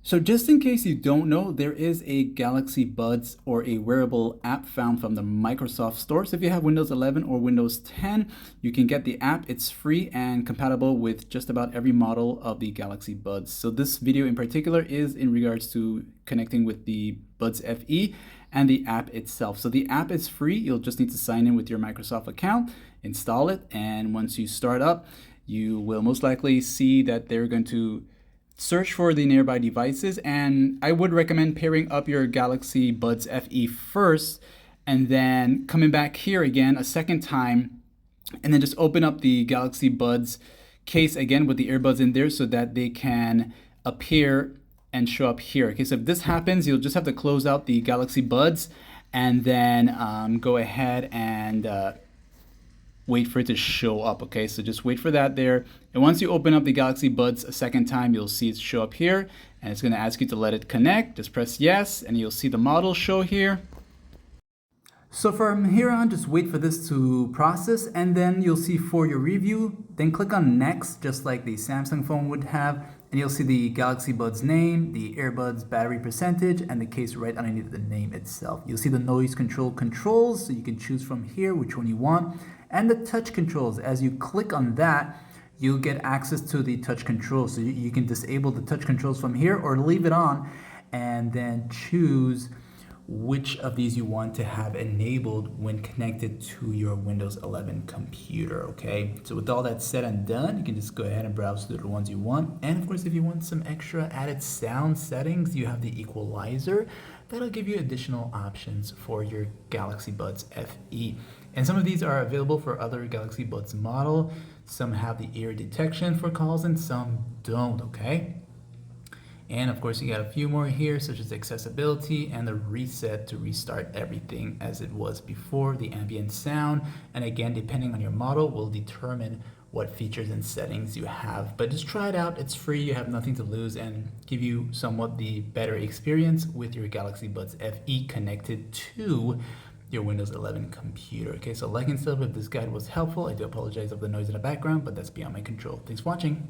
So just in case you don't know, there is a Galaxy Buds or a wearable app found from the Microsoft Store. So if you have Windows 11 or Windows 10, you can get the app. It's free and compatible with just about every model of the Galaxy Buds. So this video in particular is in regards to connecting with the Buds FE and the app itself. So the app is free. You'll just need to sign in with your Microsoft account, install it, and once you start up, you will most likely see that they're going to search for the nearby devices, and I would recommend pairing up your Galaxy Buds FE first and then coming back here again a second time and then just open up the Galaxy Buds case again with the earbuds in there so that they can appear and show up here. Okay, so if this happens, you'll just have to close out the Galaxy Buds and then go ahead and wait for it to show up. Okay, so just wait for that there. And once you open up the Galaxy Buds a second time, you'll see it show up here and it's going to ask you to let it connect. Just press yes and you'll see the model show here. So from here on, just wait for this to process and then you'll see for your review, then click on next, just like the Samsung phone would have, and you'll see the Galaxy Buds name, the earbuds battery percentage, and the case right underneath the name itself. You'll see the noise control controls, so you can choose from here which one you want, and the touch controls. As you click on that, you'll get access to the touch controls. So you can disable the touch controls from here or leave it on and then choose which of these you want to have enabled when connected to your Windows 11 computer, okay? So with all that said and done, you can just go ahead and browse through the ones you want. And of course, if you want some extra added sound settings, you have the equalizer. That'll give you additional options for your Galaxy Buds FE. And some of these are available for other Galaxy Buds model. Some have the ear detection for calls and some don't, okay? And of course, you got a few more here, such as accessibility and the reset to restart everything as it was before, the ambient sound. And again, depending on your model, will determine what features and settings you have. But just try it out. It's free. You have nothing to lose and give you somewhat the better experience with your Galaxy Buds FE connected to your Windows 11 computer. Okay, so like and sub if this guide was helpful. I do apologize for the noise in the background, but that's beyond my control. Thanks for watching.